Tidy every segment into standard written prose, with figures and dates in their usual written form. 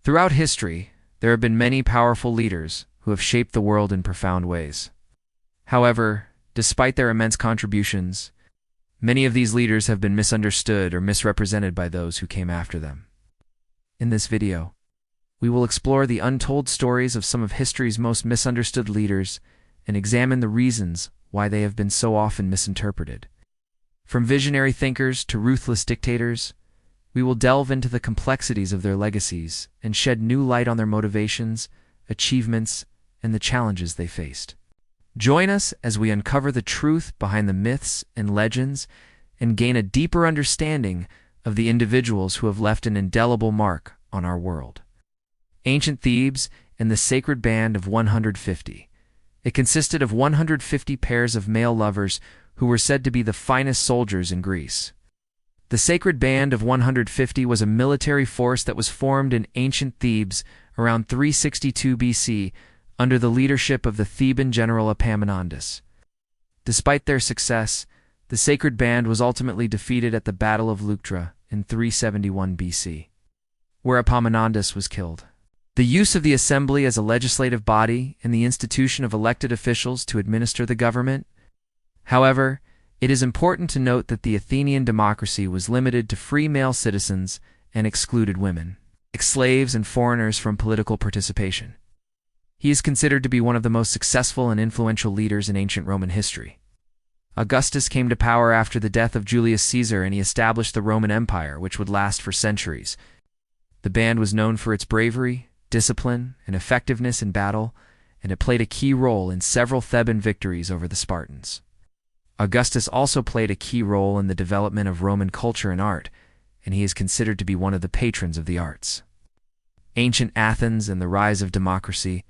Throughout history, there have been many powerful leaders who have shaped the world in profound ways. However, despite their immense contributions, many of these leaders have been misunderstood or misrepresented by those who came after them. In this video, we will explore the untold stories of some of history's most misunderstood leaders and examine the reasons why they have been so often misinterpreted. From visionary thinkers to ruthless dictators, we will delve into the complexities of their legacies and shed new light on their motivations, achievements, and the challenges they faced. Join us as we uncover the truth behind the myths and legends and gain a deeper understanding of the individuals who have left an indelible mark on our world. Ancient Thebes and the Sacred Band of 150. It consisted of 150 pairs of male lovers who were said to be the finest soldiers in Greece. The Sacred Band of 150 was a military force that was formed in ancient Thebes around 362 BC under the leadership of the Theban general Epaminondas. Despite their success, the Sacred Band was ultimately defeated at the Battle of Leuctra in 371 BC, where Epaminondas was killed. The use of the assembly as a legislative body and the institution of elected officials to administer the government. However, it is important to note that the Athenian democracy was limited to free male citizens and excluded women, slaves, and foreigners from political participation. He is considered to be one of the most successful and influential leaders in ancient Roman history. Augustus came to power after the death of Julius Caesar, and he established the Roman Empire, which would last for centuries. The band was known for its bravery, discipline, and effectiveness in battle, and it played a key role in several Theban victories over the Spartans. Augustus also played a key role in the development of Roman culture and art, and he is considered to be one of the patrons of the arts. Ancient Athens and the rise of democracy.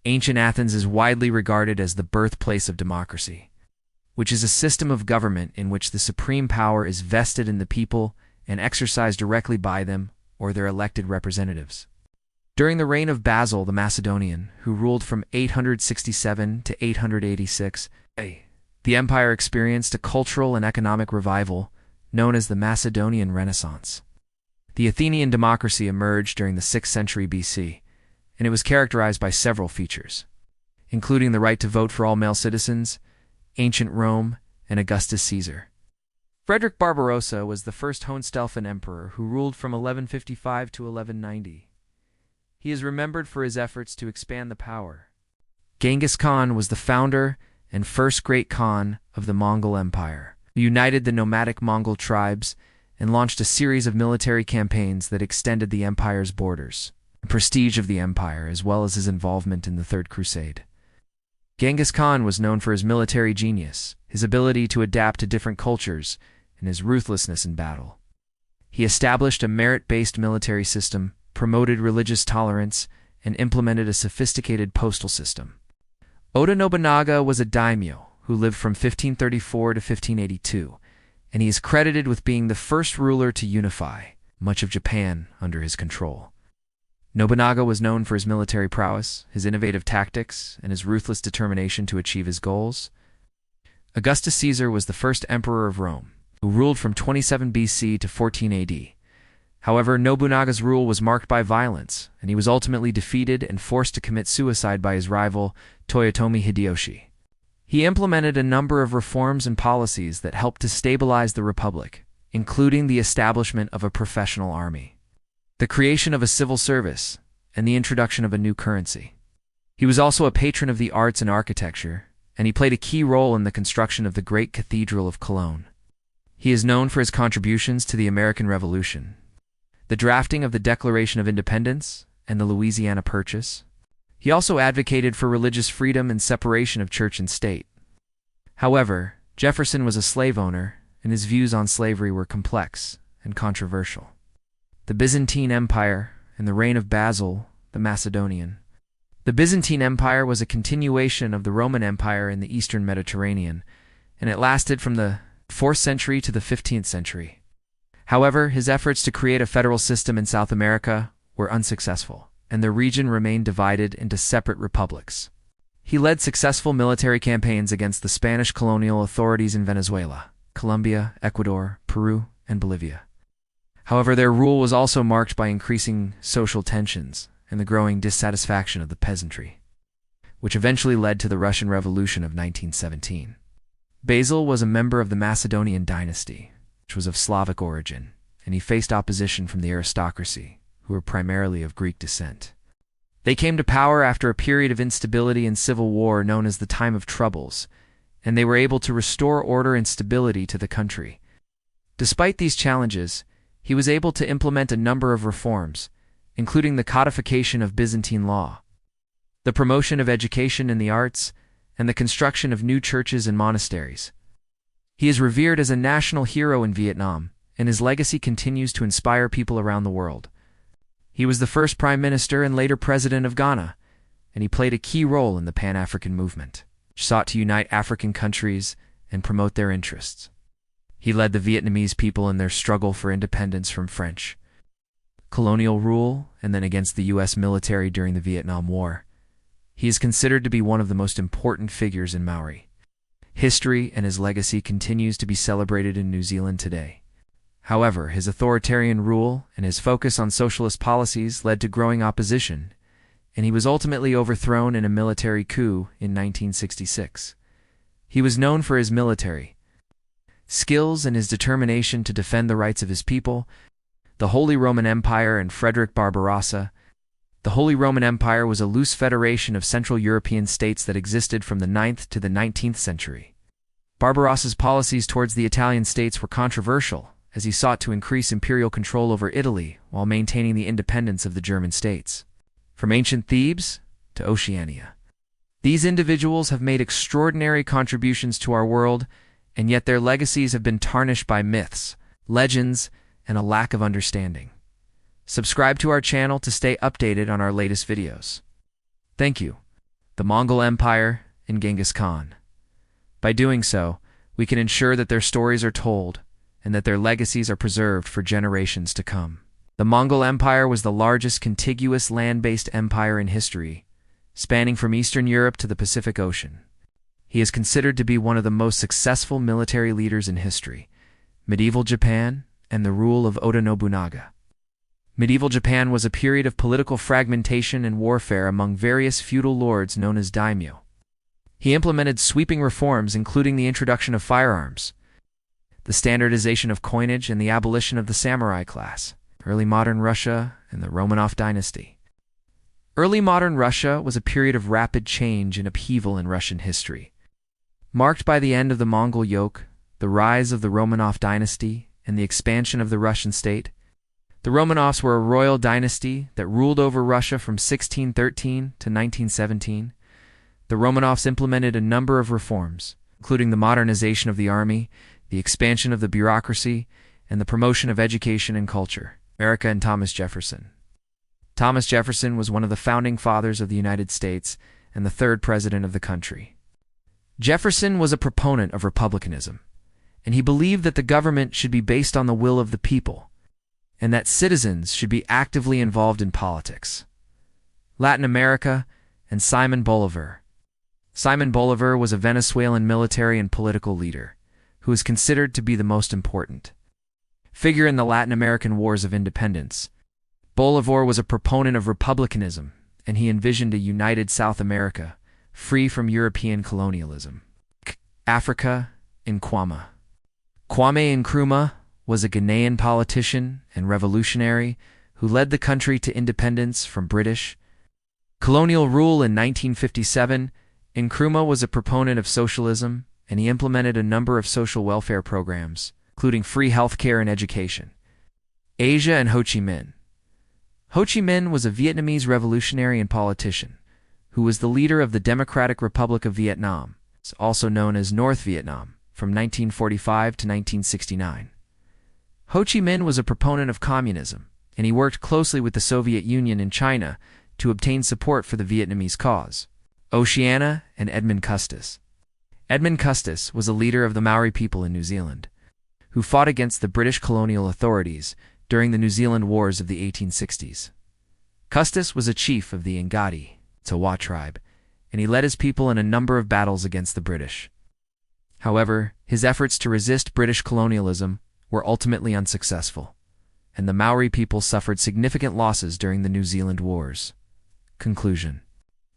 Ancient Athens is widely regarded as the birthplace of democracy, which is a system of government in which the supreme power is vested in the people and exercised directly by them or their elected representatives. During the reign of Basil the Macedonian, who ruled from 867 to 886, the empire experienced a cultural and economic revival known as the Macedonian Renaissance. The Athenian democracy emerged during the 6th century BC, and it was characterized by several features, including the right to vote for all male citizens, ancient Rome, and Augustus Caesar. Frederick Barbarossa was the first Hohenstaufen emperor who ruled from 1155 to 1190. He is remembered for his efforts to expand the power. Genghis Khan was the founder and first great Khan of the Mongol Empire, who united the nomadic Mongol tribes and launched a series of military campaigns that extended the empire's borders. The prestige of the empire, as well as his involvement in the Third Crusade. Genghis Khan was known for his military genius, his ability to adapt to different cultures, and his ruthlessness in battle. He established a merit-based military system, promoted religious tolerance, and implemented a sophisticated postal system. Oda Nobunaga was a daimyo who lived from 1534 to 1582, and he is credited with being the first ruler to unify much of Japan under his control. Nobunaga was known for his military prowess, his innovative tactics, and his ruthless determination to achieve his goals. Augustus Caesar was the first emperor of Rome, who ruled from 27 BC to 14 AD. However, Nobunaga's rule was marked by violence, and he was ultimately defeated and forced to commit suicide by his rival, Toyotomi Hideyoshi. He implemented a number of reforms and policies that helped to stabilize the republic, including the establishment of a professional army, the creation of a civil service, and the introduction of a new currency. He was also a patron of the arts and architecture, and he played a key role in the construction of the Great Cathedral of Cologne. He is known for his contributions to the American Revolution, the drafting of the Declaration of Independence, and the Louisiana Purchase. He also advocated for religious freedom and separation of church and state. However, Jefferson was a slave owner, and his views on slavery were complex and controversial. The Byzantine Empire and the reign of Basil the Macedonian. The Byzantine Empire was a continuation of the Roman Empire in the Eastern Mediterranean, and it lasted from the 4th century to the 15th century. However, his efforts to create a federal system in South America were unsuccessful, and the region remained divided into separate republics. He led successful military campaigns against the Spanish colonial authorities in Venezuela, Colombia, Ecuador, Peru, and Bolivia. However, their rule was also marked by increasing social tensions and the growing dissatisfaction of the peasantry, which eventually led to the Russian Revolution of 1917. Basil was a member of the Macedonian dynasty, which was of Slavic origin, and he faced opposition from the aristocracy, who were primarily of Greek descent. They came to power after a period of instability and civil war known as the Time of Troubles, and they were able to restore order and stability to the country. Despite these challenges, he was able to implement a number of reforms, including the codification of Byzantine law, the promotion of education in the arts, and the construction of new churches and monasteries. He is revered as a national hero in Vietnam, and his legacy continues to inspire people around the world. He was the first prime minister and later president of Ghana, and he played a key role in the Pan-African movement, which sought to unite African countries and promote their interests. He led the Vietnamese people in their struggle for independence from French colonial rule and then against the U.S. military during the Vietnam War. He is considered to be one of the most important figures in Maori history, and his legacy continues to be celebrated in New Zealand today. However, his authoritarian rule and his focus on socialist policies led to growing opposition, and he was ultimately overthrown in a military coup in 1966. He was known for his military skills and his determination to defend the rights of his people. The Holy Roman Empire and Frederick Barbarossa. The Holy Roman Empire was a loose federation of Central European states that existed from the 9th to the 19th century. Barbarossa's policies towards the Italian states were controversial, as he sought to increase imperial control over Italy while maintaining the independence of the German states. From ancient Thebes to Oceania, these individuals have made extraordinary contributions to our world, and yet their legacies have been tarnished by myths, legends, and a lack of understanding. Subscribe to our channel to stay updated on our latest videos. Thank you. The Mongol Empire and Genghis Khan. By doing so, we can ensure that their stories are told and that their legacies are preserved for generations to come. The Mongol Empire was the largest contiguous land-based empire in history, spanning from Eastern Europe to the Pacific Ocean. He is considered to be one of the most successful military leaders in history. Medieval Japan and the rule of Oda Nobunaga. Medieval Japan was a period of political fragmentation and warfare among various feudal lords known as daimyo. He implemented sweeping reforms including the introduction of firearms, the standardization of coinage, and the abolition of the samurai class. Early modern Russia and the Romanov dynasty. Early modern Russia was a period of rapid change and upheaval in Russian history, marked by the end of the Mongol yoke, the rise of the Romanov dynasty, and the expansion of the Russian state. The Romanovs were a royal dynasty that ruled over Russia from 1613 to 1917. The Romanovs implemented a number of reforms, including the modernization of the army, the expansion of the bureaucracy, and the promotion of education and culture. America and Thomas Jefferson. Thomas Jefferson was one of the founding fathers of the United States and the third president of the country. Jefferson was a proponent of republicanism, and he believed that the government should be based on the will of the people, and that citizens should be actively involved in politics. Latin America and Simon Bolivar. Simon Bolivar was a Venezuelan military and political leader, who is considered to be the most important figure in the Latin American Wars of Independence. Bolivar was a proponent of republicanism, and he envisioned a united South America, free from European colonialism. Africa and Nkrumah. Kwame Nkrumah was a Ghanaian politician and revolutionary who led the country to independence from British colonial rule in 1957. Nkrumah was a proponent of socialism, and he implemented a number of social welfare programs, including free health care and education. Asia and Ho Chi Minh. Ho Chi Minh was a Vietnamese revolutionary and politician who was the leader of the Democratic Republic of Vietnam, also known as North Vietnam, from 1945 to 1969. Ho Chi Minh was a proponent of communism, and he worked closely with the Soviet Union and China to obtain support for the Vietnamese cause. Oceania and Edmund Custis. Edmund Custis was a leader of the Maori people in New Zealand, who fought against the British colonial authorities during the New Zealand Wars of the 1860s. Custis was a chief of the Ngati Tawa tribe, and he led his people in a number of battles against the British. However, his efforts to resist British colonialism were ultimately unsuccessful, and the Maori people suffered significant losses during the New Zealand Wars. Conclusion.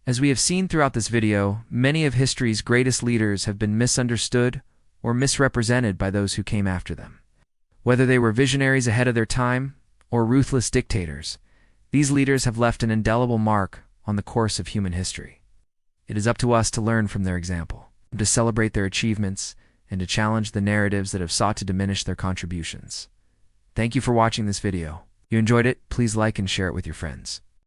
As we have seen throughout this video, many of history's greatest leaders have been misunderstood or misrepresented by those who came after them. Whether they were visionaries ahead of their time or ruthless dictators, these leaders have left an indelible mark on the course of human history. It is up to us to learn from their example, to celebrate their achievements, and to challenge the narratives that have sought to diminish their contributions. Thank you for watching this video. If you enjoyed it, please like and share it with your friends.